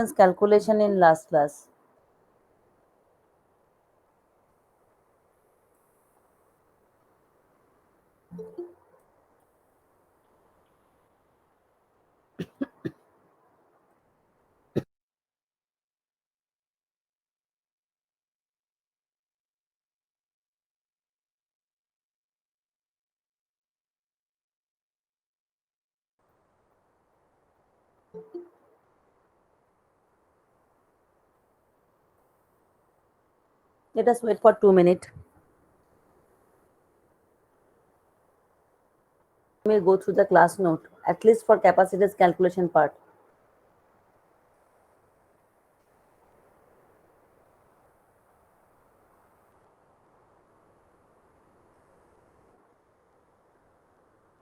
calculation in last class. Let us wait for 2 minutes. We will go through the class note, at least for capacitance calculation part.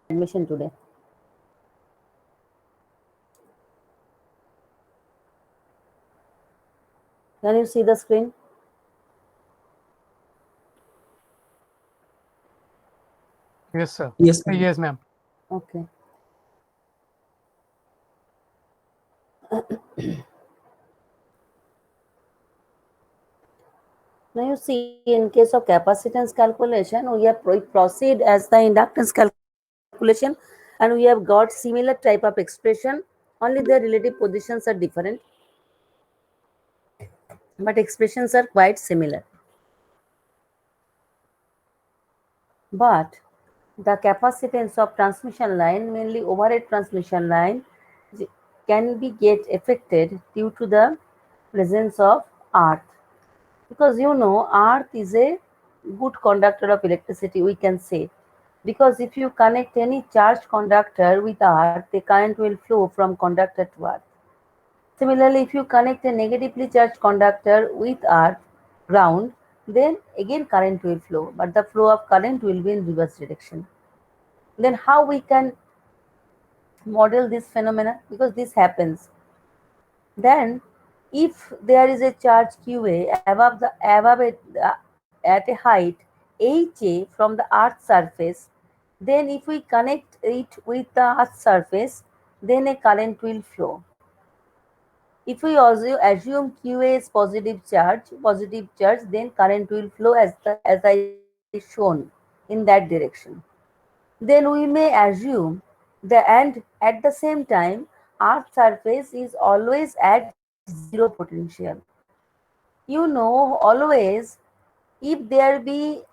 Admission today. Can you see the screen? Yes, sir. Yes, Yes, ma'am. Okay. Now you see, in case of capacitance calculation, we proceed as the inductance calculation, and we have got similar type of expression, only their relative positions are different, but expressions are quite similar. But the capacitance of transmission line, mainly overhead transmission line, can be get affected due to the presence of earth. Because earth is a good conductor of electricity, we can say. Because if you connect any charged conductor with earth, the current will flow from conductor to earth. Similarly, if you connect a negatively charged conductor with earth, ground, then again current will flow, but the flow of current will be in reverse direction. Then how we can model this phenomena? Because this happens. Then, if there is a charge QA at a height HA from the Earth's surface, then if we connect it with the Earth's surface, then a current will flow. If we also assume QA is positive charge, then current will flow as I shown in that direction. Then we may assume and at the same time, Earth's surface is always at zero potential. Always, if there be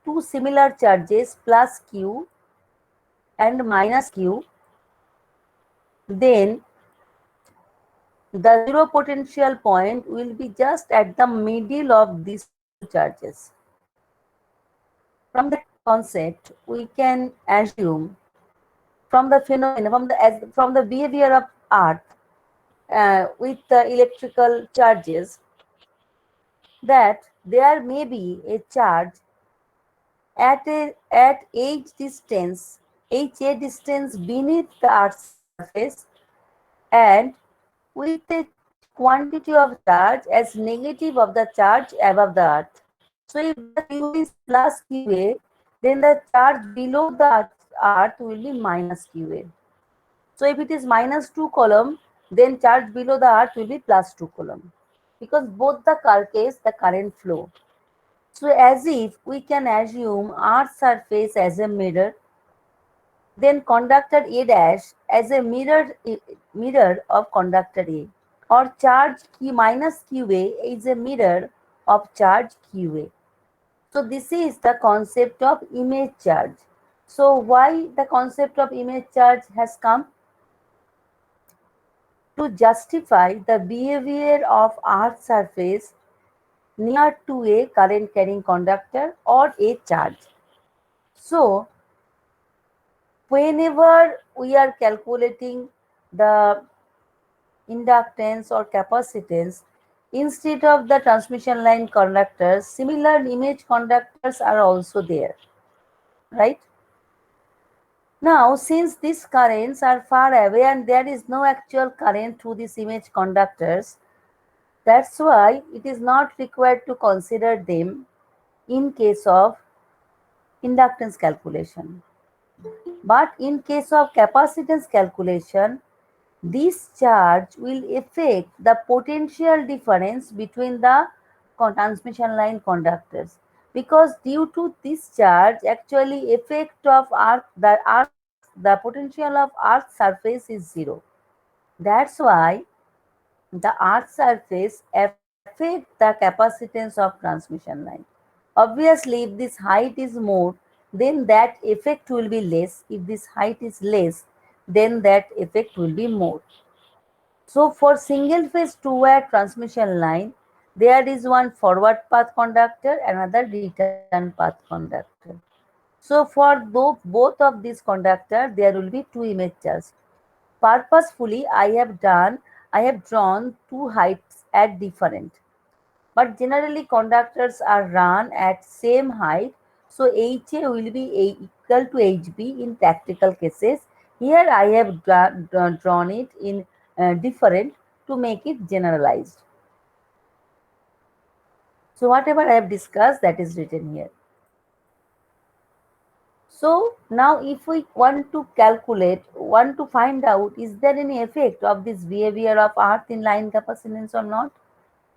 two similar charges plus Q and minus Q, then the zero potential point will be just at the middle of these two charges. From that concept, we can assume from the phenomena, from the behavior of Earth with the electrical charges, that there may be a charge at HA distance beneath the Earth's surface, and with a quantity of charge as negative of the charge above the Earth. So if the Q is plus QA, then the charge below the Earth will be minus QA. So if it is minus 2 coulomb, then charge below the Earth will be plus 2 coulomb, because both the case the current flow. So as if we can assume Earth's surface as a mirror, then conductor A dash as a mirror of conductor A, or charge Q minus QA is a mirror of charge QA. So this is the concept of image charge. So why the concept of image charge has come? To justify the behavior of Earth's surface near to a current carrying conductor or a charge. So whenever we are calculating the inductance or capacitance, instead of the transmission line conductors, similar image conductors are also there, right? Now, since these currents are far away and there is no actual current through these image conductors, that's why it is not required to consider them in case of inductance calculation. But in case of capacitance calculation, This charge will affect the potential difference between the transmission line conductors, because due to this charge actually effect of the potential of earth surface is zero. That's why the earth surface affect the capacitance of transmission line. Obviously, if this height is more, then that effect will be less. If this height is less, then that effect will be more. So for single phase two-wire transmission line, there is one forward path conductor, another return path conductor. So for both of these conductors, there will be two image charges. Purposefully, I have drawn two heights at different. But generally conductors are run at same height, so HA will be equal to HB in practical cases. Here I have drawn it in different to make it generalized. So whatever I have discussed, that is written here. So now if we want to find out, is there any effect of this behavior of earth in line capacitance or not?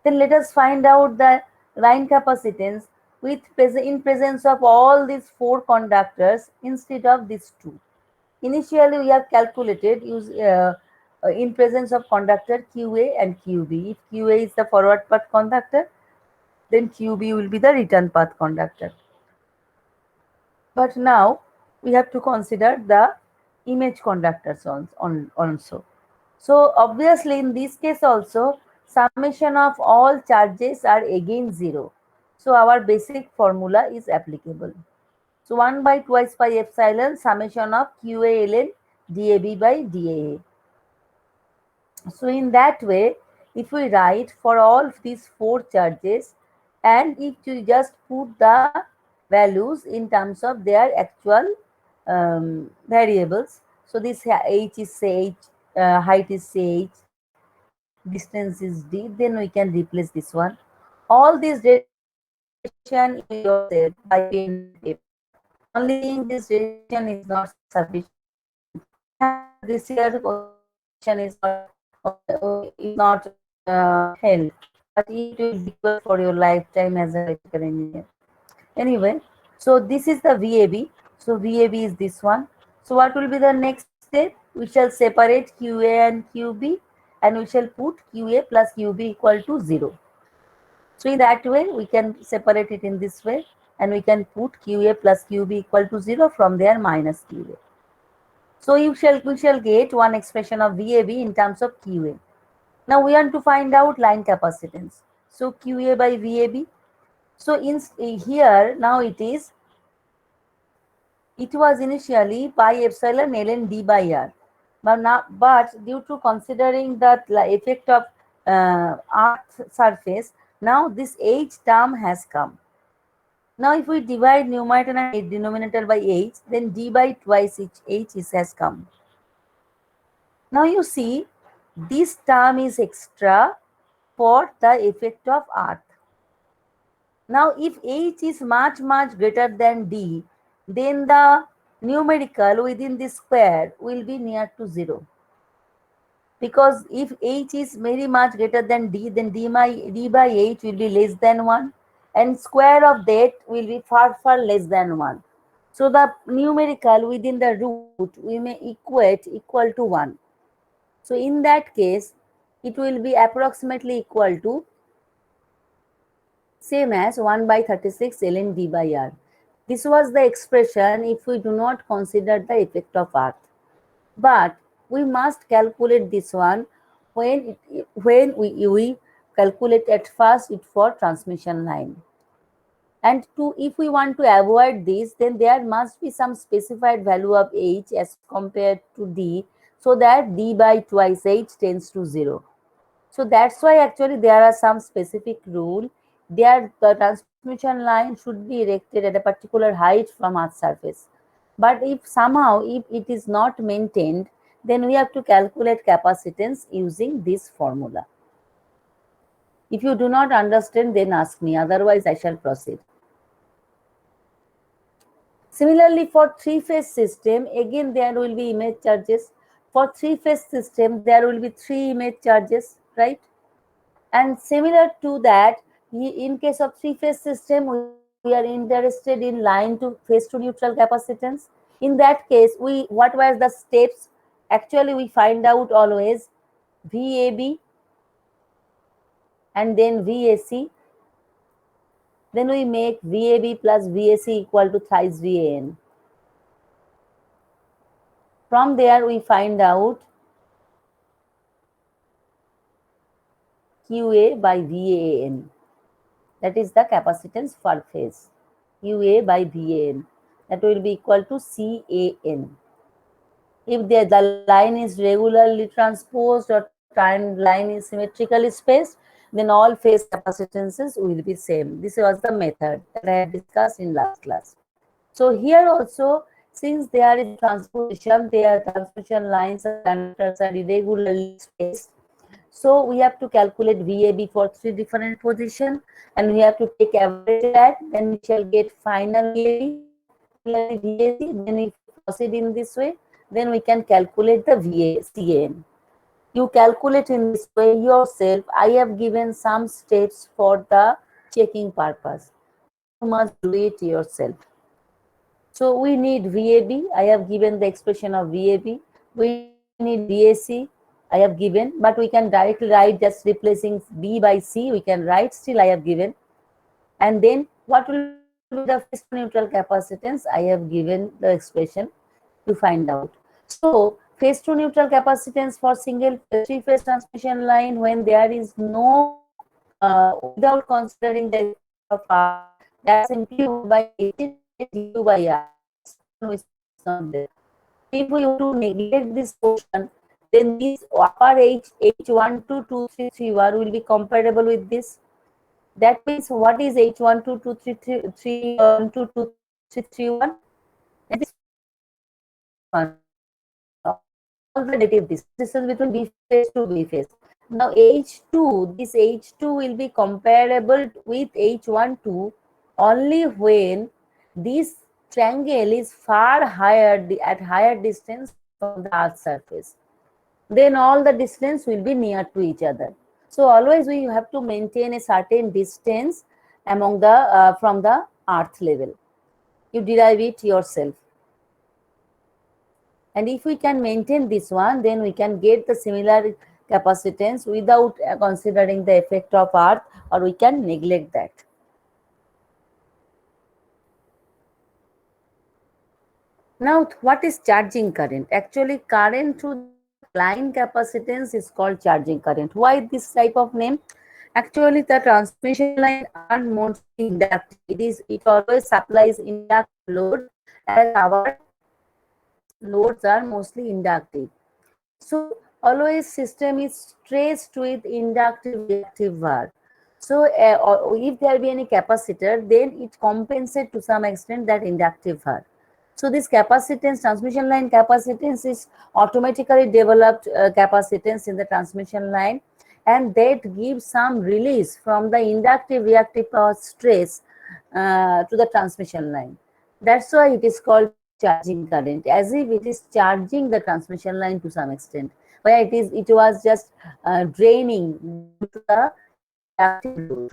Then let us find out the line capacitance in presence of all these four conductors instead of these two. Initially, we have calculated in presence of conductor QA and QB. If QA is the forward path conductor, then QB will be the return path conductor. But now we have to consider the image conductors also. So obviously in this case also, summation of all charges are again zero. So our basic formula is applicable. So 1 by twice pi epsilon summation of QA ln DAB by DAA. So in that way, if we write for all these four charges, and if you just put the values in terms of their actual variables, so this h is say h, height is say h, distance is d, then we can replace this one. All these derivation you will do yourself by pen and paper. Only thing, this derivation is not sufficient. You can have this here, this derivation is not held, but it will require for your lifetime as a electrical engineer. Anyway, so this is the VAB. So VAB is this one. So what will be the next step? We shall separate QA and QB, and we shall put QA plus QB equal to 0. So in that way, we can separate it in this way, and we can put QA plus QB equal to 0, from there minus QA. So we shall get one expression of VAB in terms of QA. Now we want to find out line capacitance. So QA by VAB. So in here now it was initially pi epsilon ln d by r, but due to considering the effect of earth surface, now this h term has come. Now if we divide numerator and denominator by h, then d by twice h has come. Now you see, this term is extra for the effect of earth. Now if h is much greater than d, then the numerical within this square will be near to 0. Because if h is very much greater than d, then d by h will be less than 1, and square of that will be far less than 1. So the numerical within the root we may equate equal to 1. So in that case, it will be approximately equal to same as 1 by 36 ln d by r. This was the expression if we do not consider the effect of earth. But we must calculate this one when we calculate at first it for transmission line. And if we want to avoid this, then there must be some specified value of h as compared to d, so that d by twice h tends to 0. So that's why actually there are some specific rule. There the transmission line should be erected at a particular height from earth surface. But if somehow if it is not maintained, then we have to calculate capacitance using this formula. If you do not understand, then ask me, otherwise I shall proceed. Similarly, for three-phase system, again there will be image charges. For three-phase system, there will be three image charges, right? And similar to that, in case of three-phase system, we are interested in line to phase to neutral capacitance. In that case, what were the steps? Actually, we find out always VAB and then VAC. Then we make VAB plus VAC equal to thrice VAN. From there, we find out QA by VAN. That is the capacitance per phase. QA by VAN. That will be equal to CAN. If the line is regularly transposed or line is symmetrically spaced, then all phase capacitances will be same. This was the method that I have discussed in last class. So here also, since there is transposition, their transmission lines and conductors are irregularly spaced. So we have to calculate VAB for three different positions, and we have to take average that, then we shall get final VAB, similarly VAC, then if we proceed in this way, then we can calculate the VACN. You calculate in this way yourself. I have given some steps for the checking purpose. You must do it yourself. So we need VAB. I have given the expression of VAB. We need VAC. I have given, but we can directly write just replacing B by C. We can write still I have given. And then what will be the phase to neutral capacitance? I have given the expression to find out. So phase to neutral capacitance for single three-phase transmission line when there is no, without considering the effect of R, that's simply 1 by 18 du by R. Is not there. If we want to neglect this portion, then this upper H122331 will be comparable with this. That means what is H122331? That is all the relative distance between B phase to B phase. Now H2, this H2 will be comparable with H12 only when this triangle is far higher, at higher distance from the Earth's surface. Then all the distance will be near to each other. So always we have to maintain a certain distance among the from the Earth level. You derive it yourself. And if we can maintain this one, then we can get the similar capacitance without considering the effect of Earth, or we can neglect that. Now, what is charging current? Actually, current through the line capacitance is called charging current. Why this type of name? Actually, the transmission line are mostly inductive. It always supplies inductive load, as our loads are mostly inductive. So always system is traced with inductive reactive var. So if there be any capacitor, then it compensates to some extent that inductive var. So this capacitance, transmission line capacitance is automatically developed capacitance in the transmission line, and that gives some release from the inductive reactive power stress to the transmission line. That's why it is called charging current, as if it is charging the transmission line to some extent. Where it was just draining due to the inductive load.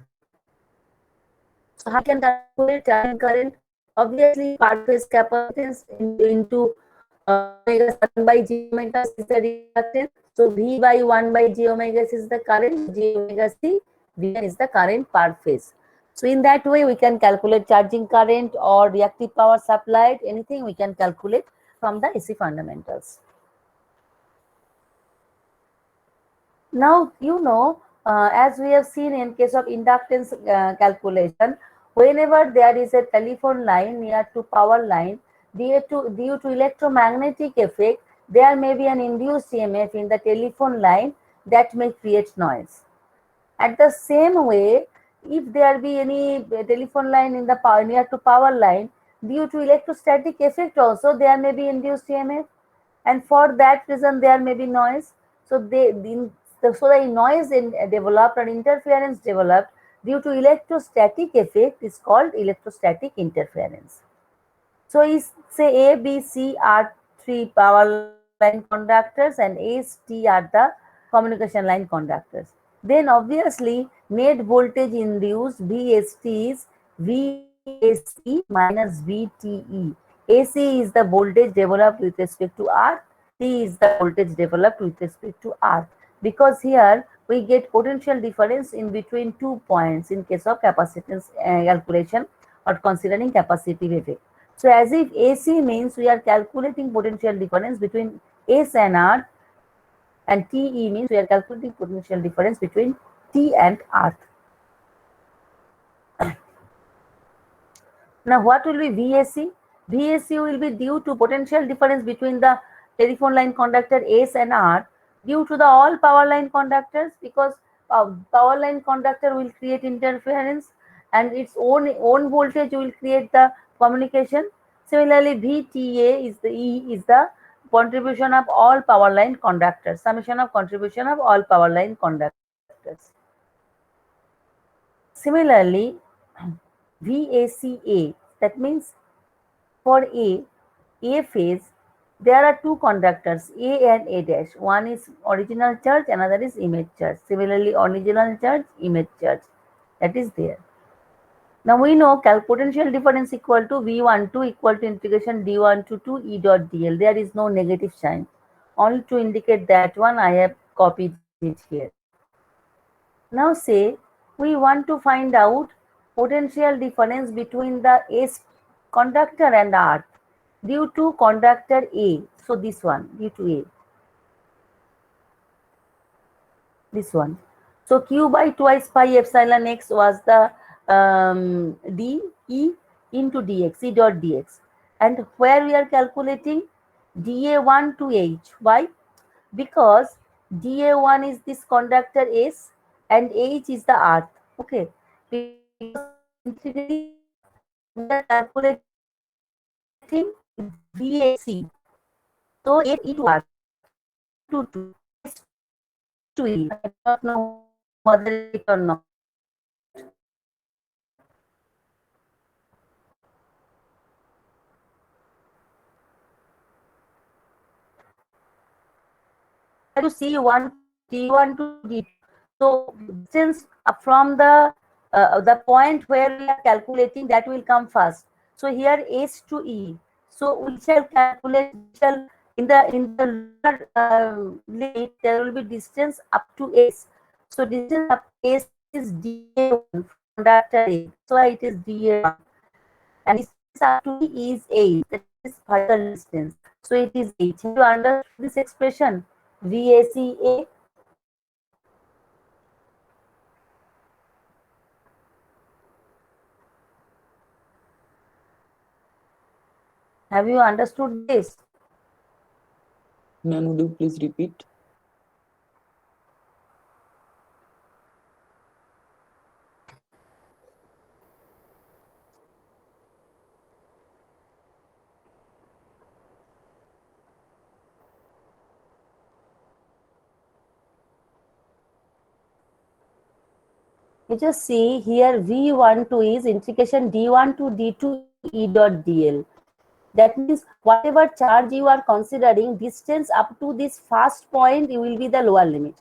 So how can calculate charging current? Obviously, per phase capacitance into omega 1 by j omega is the reactance. So V by 1 by j omega is the current, j omega c, Vn is the current per phase. So in that way, we can calculate charging current or reactive power supplied, anything we can calculate from the AC fundamentals. Now, as we have seen in case of inductance calculation, whenever there is a telephone line near to power line, due to electromagnetic effect, there may be an induced EMF in the telephone line that may create noise. At the same way, if there be any telephone line in the power near to power line, due to electrostatic effect also there may be induced EMF, and for that reason there may be noise. So the noise developed or interference developed due to electrostatic effect is called electrostatic interference. So say A, B, C are three power line conductors and ST are the communication line conductors. Then obviously net voltage induced VST is VAC minus VTE. AC is the voltage developed with respect to earth, T is the voltage developed with respect to earth, because here we get potential difference in between 2 points in case of capacitance calculation or considering capacitive effect. So as if AC means we are calculating potential difference between S and earth, and TE means we are calculating potential difference between T and earth. Now what will be VAC? VAC will be due to potential difference between the telephone line conductor S and R due to the all power line conductors, because power line conductor will create interference and its own voltage will create the communication. Similarly, VTA is the contribution of all power line conductors, summation of contribution of all power line conductors. Similarly, VACA, that means for A phase, there are two conductors, A and A dash. One is original charge, another is image charge. Similarly, original charge, image charge. That is there. Now we know potential difference equal to V12 equal to integration D12 to E dot dl. There is no negative sign. Only to indicate that one, I have copied it here. Now say we want to find out potential difference between the S conductor and earth due to conductor A. So this one, due to A. This one. So Q by twice pi epsilon x was the d E into dx, E dot dx. And where we are calculating dA1 to H. Why? Because dA1 is this conductor S and H is the earth. Okay. Because we are calculating VAC. So A into earth to 2 to E. I do not know whether it or not. To C1, D1 to D2. So distance from the point where we are calculating, that will come first. So here S to E. So we shall calculate, in the lower limit there will be distance up to S. So distance up to S is dA1 conductor A. So it is dA1, and distance up to E is 8. That is vertical distance. So it is 8. Have you understood this expression? VACA. Have you understood this? Ma'am, would you please repeat? You just see here V12 is integration D1 to D2 E dot dl. That means whatever charge you are considering, distance up to this first point, it will be the lower limit.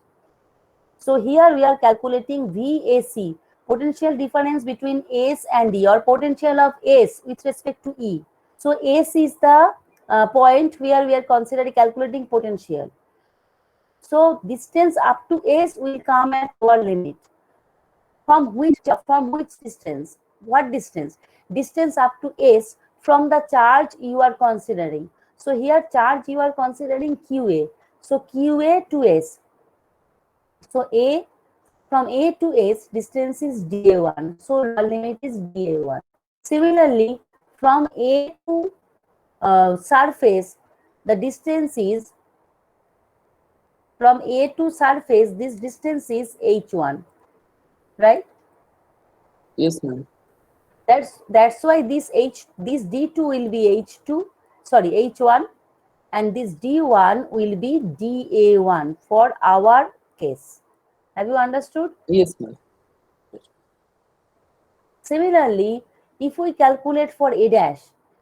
So here we are calculating VAC, potential difference between S and E, or potential of S with respect to E. So S is the point where we are considering calculating potential. So distance up to S will come at lower limit. From which distance? What distance? Distance up to S from the charge you are considering. So here charge you are considering QA. So QA to S. So A, from A to S, distance is dA1. So lower limit is dA1. Similarly, from A to surface, the distance is, from A to surface, this distance is H1, right? Yes, ma'am. That's why this D2 will be H1, and this D1 will be dA1 for our case. Have you understood? Yes, ma'am. Similarly, if we calculate for A dash,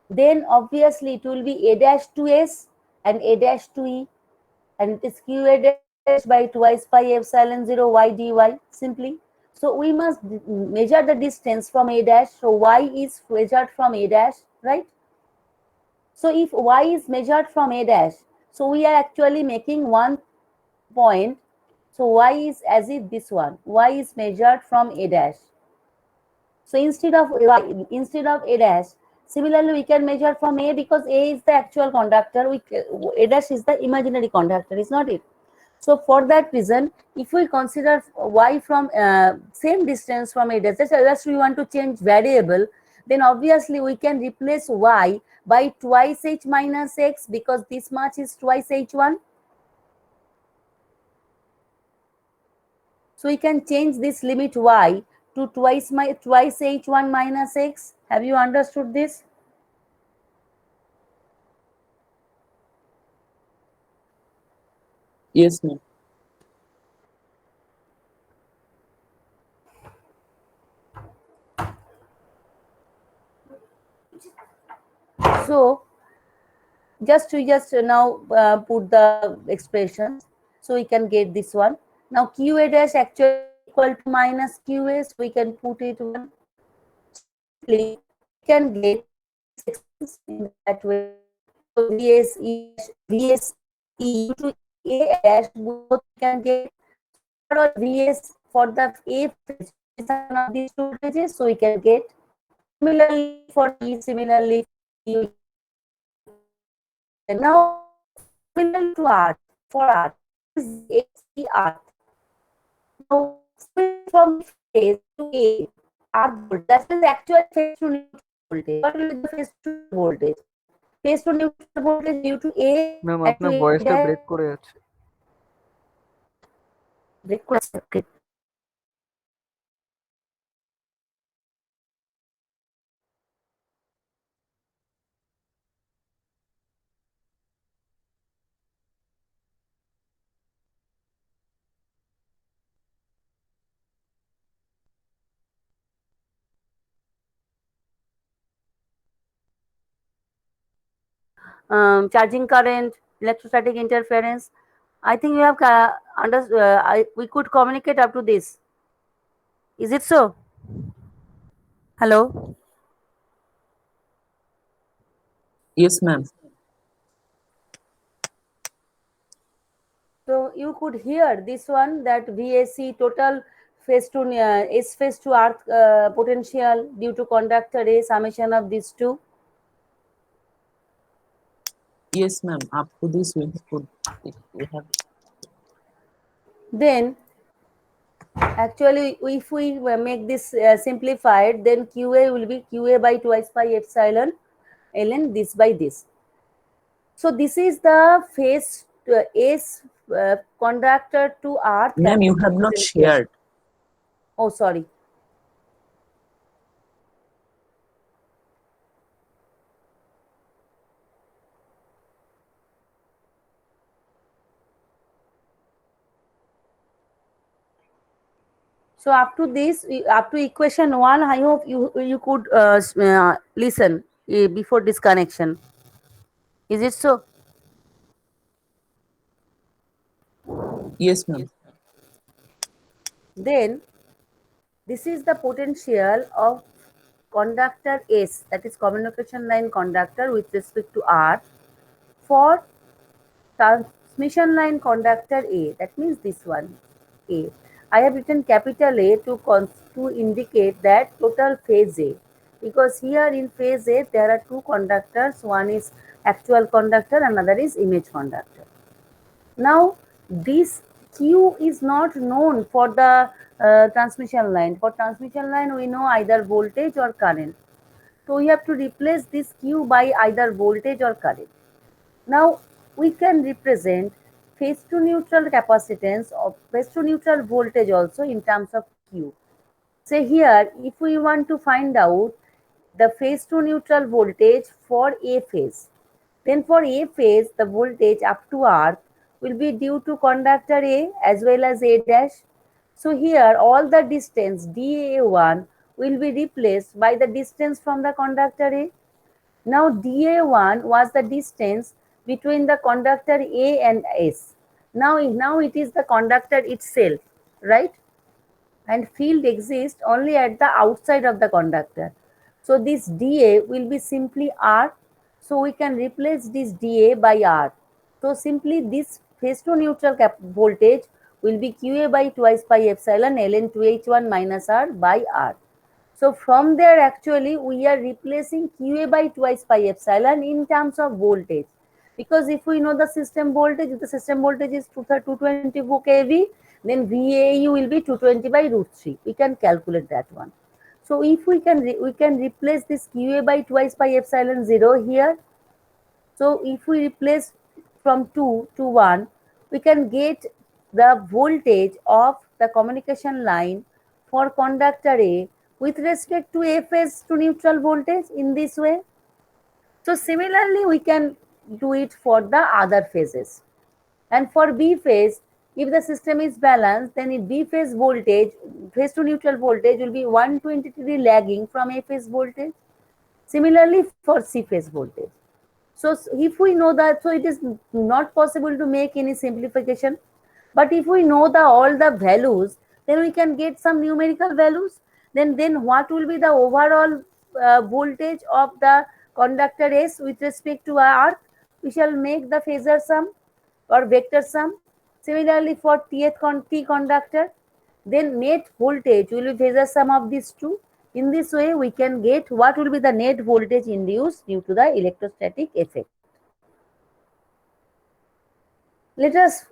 then obviously it will be A dash to S and A dash to E, and it is Q A dash by twice pi epsilon 0 y dy simply. So we must measure the distance from A dash. So y is measured from A dash, right? So if y is measured from A dash, so we are actually making one point. So y is as if this one, y is measured from A dash. So instead of A dash, similarly we can measure from A, because A is the actual conductor. A dash is the imaginary conductor, is not it? So for that reason, if we consider y from same distance from A dash, just we want to change variable, then obviously we can replace y by twice h minus x, because this much is twice h1. So we can change this limit y to twice h1 minus x. Have you understood this? Yes, ma'am. So just now put the expressions, so we can get this one. Now qa dash actually equal to minus qa, so we can put it 1. Simply we can get this expression in that way. So vs e to a dash, both we can get. Overall vs for the a phase is one of these two voltages, so we can get. Similarly for e, similarly for e. And now similarly to R, for R is AC R. Now from phase to A, R voltage, that is actual phase to neutral voltage. What will be the phase to neutral voltage? Phase to neutral voltage due to A ma'am and to আপনার A ভয়েসটা dash. Break করে আছে। Break করে আছে, okay. Charging current, electrostatic interference. I think you have we could communicate up to this. Is it so? Hello? Yes, ma'am. So you could hear this one, that VAC total phase to S phase to earth potential due to conductor A, summation of these two. Yes, ma'am. Up to this we could. We have. Then actually if we make this simplified, then QA will be QA by twice pi epsilon ln this by this. So this is the phase S conductor to earth. Ma'am, you have not potential. shared. Oh, sorry. So up to this, up to equation 1, I hope you could listen before disconnection. Is it so? Yes, ma'am. Then this is the potential of conductor S, that is communication line conductor with respect to R, for transmission line conductor A. That means this one, A. I have written capital A to indicate that total phase A, because here in phase A there are two conductors. One is actual conductor, another is image conductor. Now this Q is not known for the transmission line. For transmission line we know either voltage or current. So we have to replace this Q by either voltage or current. Now we can represent phase to neutral capacitance or phase to neutral voltage also in terms of Q. Say here, if we want to find out the phase to neutral voltage for A phase, then for A phase the voltage up to earth will be due to conductor A as well as A dash. So here all the distance dA1 will be replaced by the distance from the conductor A. Now dA1 was the distance between the conductor A and S. Now it is the conductor itself, right? And field exists only at the outside of the conductor. So this dA will be simply R. So we can replace this dA by R. So simply this phase to neutral voltage will be QA by twice pi epsilon ln 2H1 minus R by R. So from there actually we are replacing QA by twice pi epsilon in terms of voltage. Because if we know the system voltage, if the system voltage is 224 kV, then VAU will be 220 by root 3. We can calculate that one. So if we can replace this QA by twice pi epsilon 0 here. So if we replace from 2 to 1, we can get the voltage of the communication line for conductor A with respect to A phase to neutral voltage in this way. So similarly, we can do it for the other phases. And for B phase, if the system is balanced, then in B phase voltage, phase to neutral voltage will be 120 degree lagging from A phase voltage. Similarly for C phase voltage. So if we know that, so it is not possible to make any simplification. But if we know all the values, then we can get some numerical values. Then what will be the overall voltage of the conductor S with respect to earth? We shall make the phasor sum or vector sum. Similarly for T conductor, then net voltage will be phasor sum of these two. In this way, we can get what will be the net voltage induced due to the electrostatic effect. Let us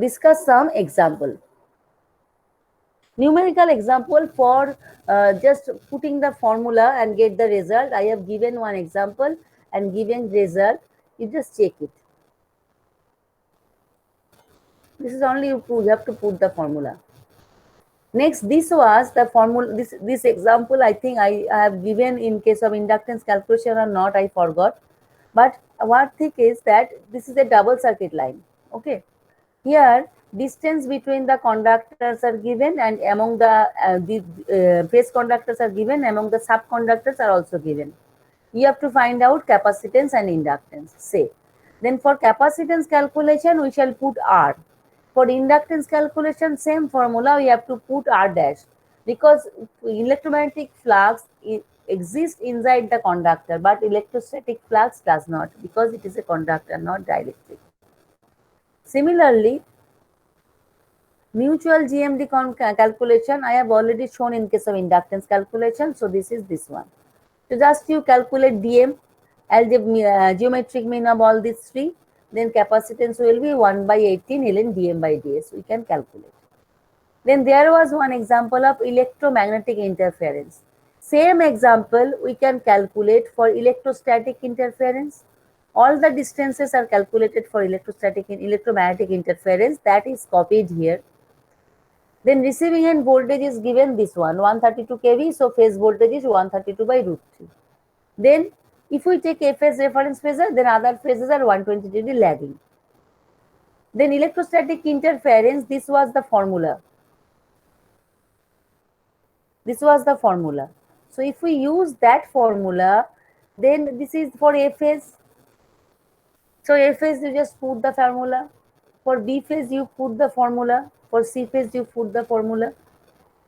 discuss some example. Numerical example for just putting the formula and get the result. I have given one example and given result. You just check it. This is only you have to put the formula. Next, this was the formula. This example I think I have given in case of inductance calculation or not, I forgot. But what thing is that this is a double circuit line. Okay. Here, distance between the conductors are given, and among the phase conductors are given, among the subconductors are also given. You have to find out capacitance and inductance, say. Then for capacitance calculation, we shall put R. For inductance calculation, same formula, we have to put R dash. Because electromagnetic flux exists inside the conductor, but electrostatic flux does not, because it is a conductor, not dielectric. Similarly, mutual GMD calculation I have already shown in case of inductance calculation. So this is this one. So just you calculate DM, geometric mean of all these three. Then capacitance will be 1 by 18 ln dm by ds. We can calculate. Then there was one example of electromagnetic interference. Same example we can calculate for electrostatic interference. All the distances are calculated for electromagnetic interference, that is copied here. Then receiving end voltage is given this one, 132 kV. So phase voltage is 132 by root 3. Then if we take a phase reference phasor, then other phases are 120 degree lagging. Then electrostatic interference, this was the formula. This was the formula. So if we use that formula, then this is for A phase. So A phase you just put the formula. For B phase you put the formula. For C phase you put the formula.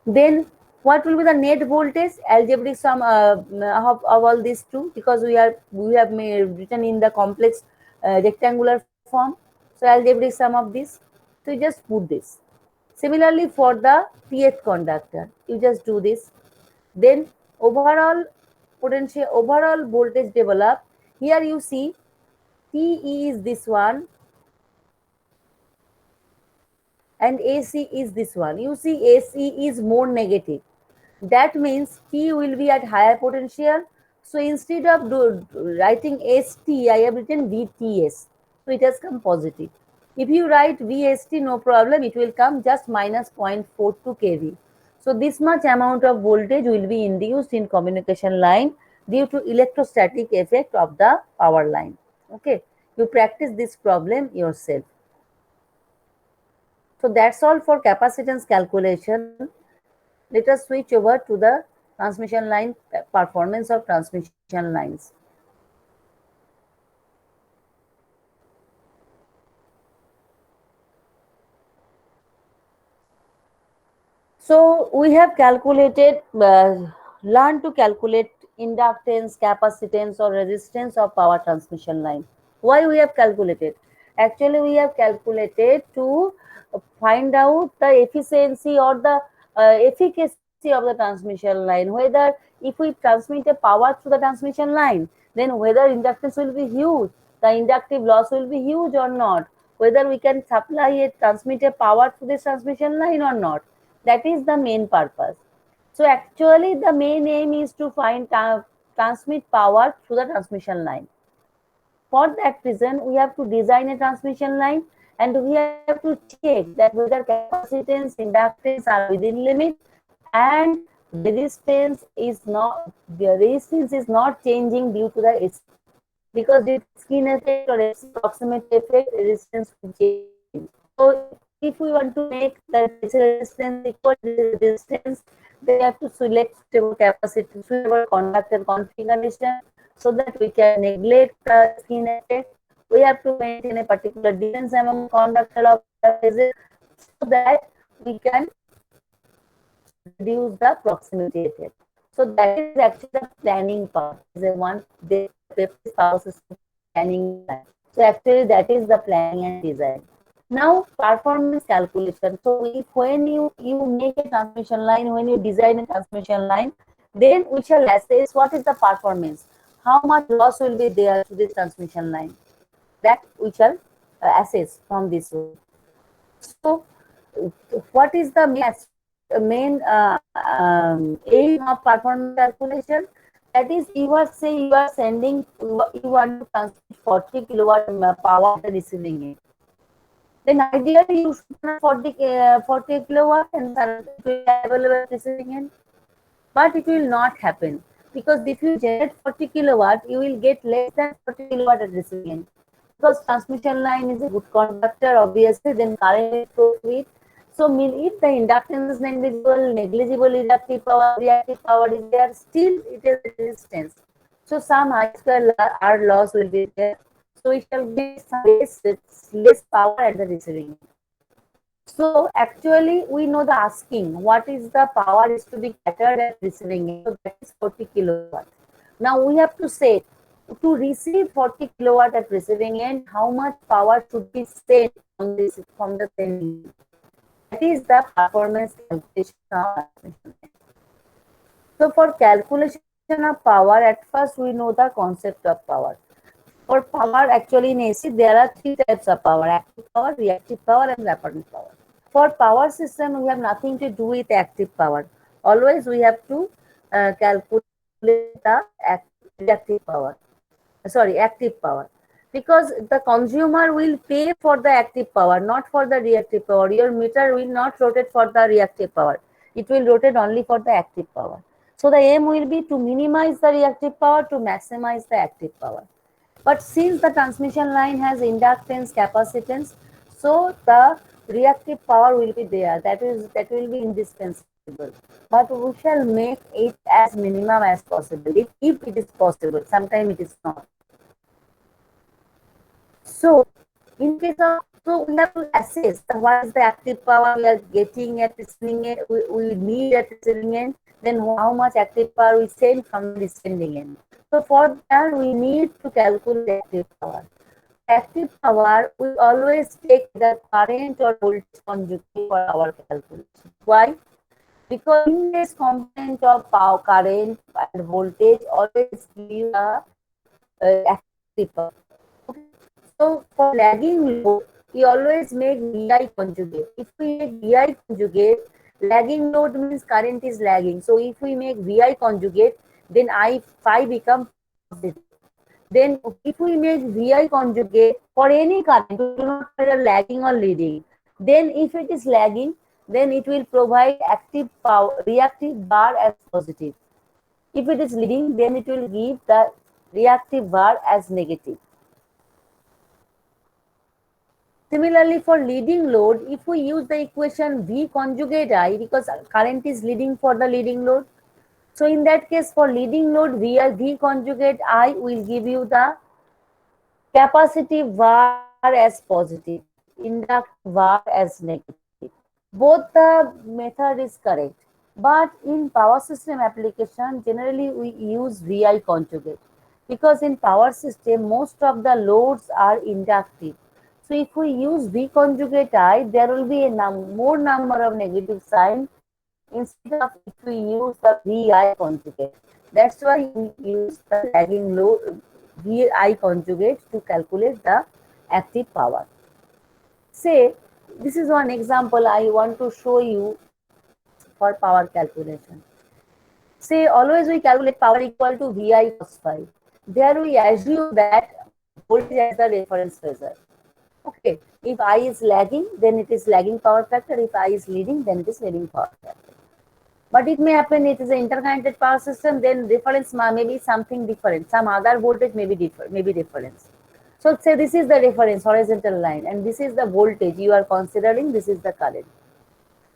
Then what will be the net voltage? Algebraic sum of all these two, because we have written in the complex rectangular form. So algebraic sum of this. So you just put this. Similarly for the Tth conductor, you just do this. Then overall potential, overall voltage developed. Here you see TE is this one and AC is this one. You see AC is more negative. That means T will be at higher potential. So instead of writing ST, I have written VTS. So it has come positive. If you write VST, no problem, it will come just minus 0.42 kV. So this much amount of voltage will be induced in communication line due to electrostatic effect of the power line. Okay, you practice this problem yourself. So that's all for capacitance calculation. Let us switch over to the transmission line performance of transmission lines. So we have calculated, learn to calculate inductance, capacitance or resistance of power transmission line. Why we have calculated? Actually, we have calculated to find out the efficiency or the efficacy of the transmission line. Whether if we transmit a power through the transmission line, then whether inductance will be huge, the inductive loss will be huge or not, whether we can supply a transmit a power through this transmission line or not. That is the main purpose. So actually the main aim is to find transmit power through the transmission line. For that reason, we have to design a transmission line and we have to check that whether capacitance, inductance are within limit and resistance is not changing due to the AC. Because due to skin effect or AC proximity effect, resistance will change. So if we want to make the resistance equal to the resistance, then we have to select suitable capacity, suitable conductor configuration so that we can neglect the skin effect. We have to maintain a particular distance among conductor of the phases so that we can reduce the proximity effect. So that is actually the planning part. Is a one the power system planning design. So actually that is the planning and design. Now performance calculation. So if when you make a transmission line, when you design a transmission line, then we shall assess what is the performance, how much loss will be there to this transmission line. That we shall assess from this way. So what is the main aim of performance calculation? That is, you are say you are sending, you want to transmit 40 kilowatt power at the receiving end. Then ideally you should run 40 kilowatt and it will be available at receiving end. But it will not happen because if you generate 40 kilowatt, you will get less than 40 kilowatt at receiving end. Because transmission line is a good conductor, obviously, then current will flow through it. So if the inductance is negligible inductive power, reactive power is there, still it is resistance. So some I square R loss will be there. So we shall get some less power at the receiving end. So actually we know the asking what is the power is to be catered at receiving end. So that is 40 kilowatt. Now we have to say to receive 40 kilowatt at receiving end, how much power should be sent from the sending end. That is the performance calculation of transmission line. So for calculation of power, at first we know the concept of power. For power, actually in AC, there are three types of power: active power, reactive power, and latent power. For power system, we have nothing to do with active power. Always we have to calculate the reactive power. Sorry, active power. Because the consumer will pay for the active power, not for the reactive power. Your meter will not rotate for the reactive power. It will rotate only for the active power. So the aim will be to minimize the reactive power to maximize the active power. But since the transmission line has inductance, capacitance, so the reactive power will be there. That will be indispensable. But we shall make it as minimum as possible, if it is possible. Sometimes it is not. So in case of, so we have to assess what is the active power we are getting at receiving end, we need at receiving end, then how much active power we send from the receiving end. So for that we need to calculate active power. Active power we always take the current or voltage conjugate for our calculation. Why? Because in this component of power, current and voltage always give you a active power. So for lagging load, we always make VI conjugate. If we make VI conjugate, lagging load means current is lagging. So if we make VI conjugate, then I phi become positive. Then if we make VI conjugate for any current, we do not whether lagging or leading. Then if it is lagging, then it will provide active power, reactive bar as positive. If it is leading, then it will give the reactive bar as negative. Similarly, for leading load, if we use the equation V conjugate I, because current is leading for the leading load. So in that case, for leading load, V conjugate I will give you the capacitive var as positive, inductive var as negative. Both the method is correct. But in power system application, generally we use VI conjugate because in power system, most of the loads are inductive. So if we use V conjugate I, there will be a more number of negative sign instead of if we use the VI conjugate. That's why we use the lagging load VI conjugate to calculate the active power. Say, this is one example I want to show you for power calculation. Say, always we calculate power equal to VI cos phi. There we assume that voltage as the reference phasor. Okay, if I is lagging, then it is lagging power factor. If I is leading, then it is leading power factor. But it may happen it is an interconnected power system, then reference may be something different. Some other voltage may be different, maybe reference. So say this is the reference horizontal line and this is the voltage you are considering, this is the current.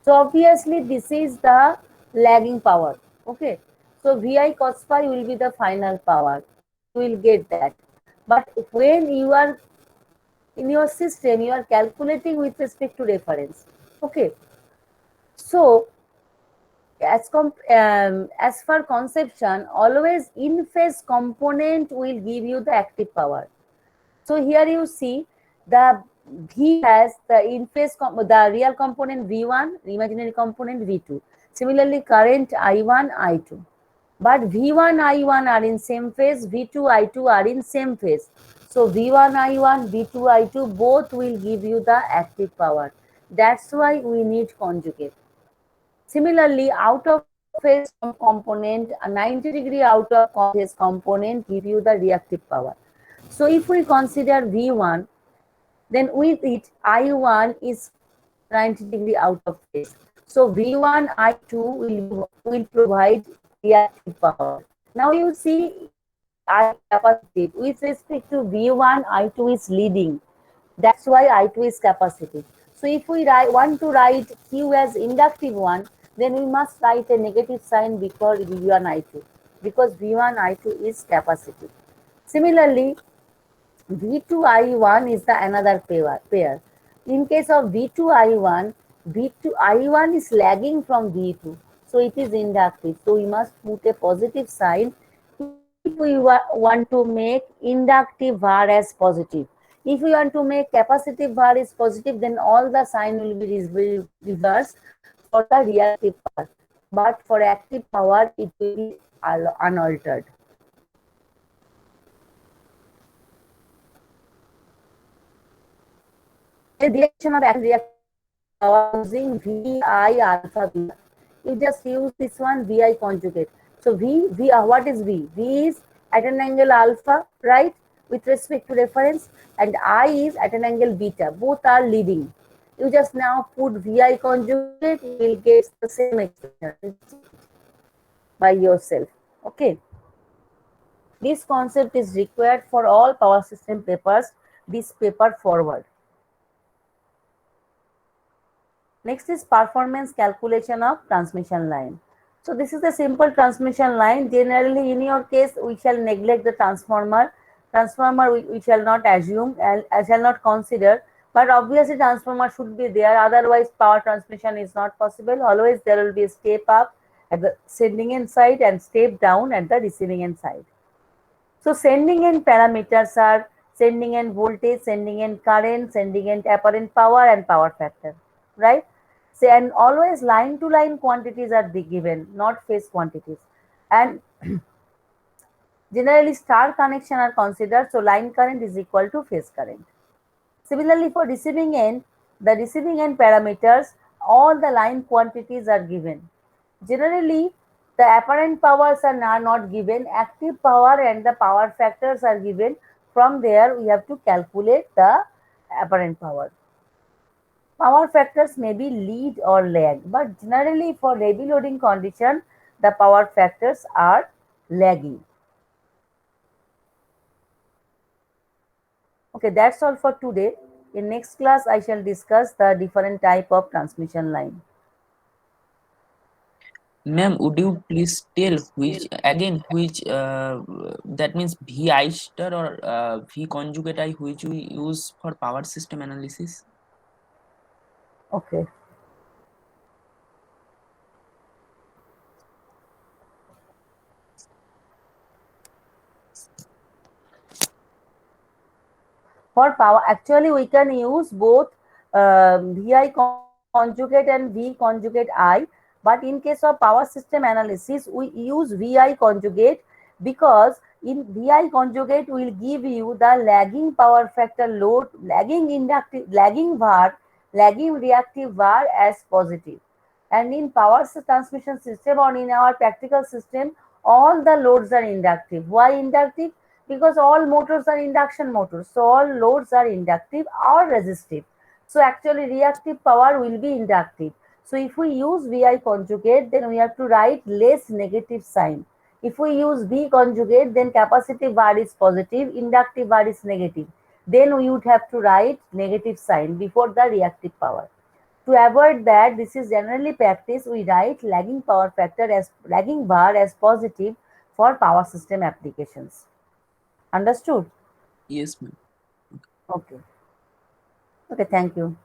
So obviously this is the lagging power. Okay. So VI cos phi will be the final power. You will get that. But when you are in your system, you are calculating with respect to reference. Okay. So as for conception, always in phase component will give you the active power. So here you see the V has the in phase the real component V1, imaginary component V2. Similarly, current I1, I2. But V1, I1 are in same phase, V2, I2 are in same phase. So V1, I1, V2, I2 both will give you the active power. That's why we need conjugate. Similarly, out of phase component, a 90-degree out of phase component give you the reactive power. So if we consider V1, then with it I1 is 90-degree out of phase. So V1, I2 will provide reactive power. Now you see I capacitive with respect to V1, I2 is leading. That's why I2 is capacitive. So if we want to write Q as inductive one, then we must write a negative sign before V1, I2 because V1, I2 is capacitive. Similarly, V2I1 is the another pair. In case of V2I1, V2I1 is lagging from V2. So it is inductive. So we must put a positive sign if we want to make inductive var as positive. If we want to make capacitive var is positive, then all the sign will be reversed for the reactive part. But for active power, it will be unaltered. The direction of active reactive power using VI alpha beta. You just use this one VI conjugate. So what is V? V is at an angle alpha, right? With respect to reference, and I is at an angle beta. Both are leading. You just now put VI conjugate, you will get the same expression by yourself. Okay. This concept is required for all power system papers. This paper forward. Next is performance calculation of transmission line. So this is the simple transmission line. Generally, in your case, we shall neglect the transformer. Transformer we shall not assume and I shall not consider. But obviously, transformer should be there. Otherwise, power transmission is not possible. Always there will be a step up at the sending end side and step down at the receiving end side. So sending end parameters are sending end voltage, sending end current, sending end apparent power and power factor, right? So, and always line to line quantities are given, not phase quantities. And generally star connection are considered, so line current is equal to phase current. Similarly, for receiving end, the receiving end parameters, all the line quantities are given. Generally, the apparent powers are not given, active power and the power factors are given. From there, we have to calculate the apparent power. Power factors may be lead or lag, but generally for heavy loading condition, the power factors are lagging. Okay, that's all for today. In next class, I shall discuss the different type of transmission line. Ma'am, would you please tell which that means VI star or V conjugate I which we use for power system analysis? Okay. For power, actually we can use both VI conjugate and V conjugate I, but in case of power system analysis, we use VI conjugate because in VI conjugate will give you the lagging power factor load, lagging inductive, lagging var, lagging reactive var as positive. And in power transmission system or in our practical system, all the loads are inductive. Why inductive? Because all motors are induction motors. So all loads are inductive or resistive. So actually reactive power will be inductive. So if we use VI conjugate, then we have to write less negative sign. If we use V conjugate, then capacitive var is positive, inductive var is negative. Then we would have to write negative sign before the reactive power. To avoid that, this is generally practiced, we write lagging power factor as lagging var as positive for power system applications. Understood? Yes, ma'am. Okay. Okay, thank you.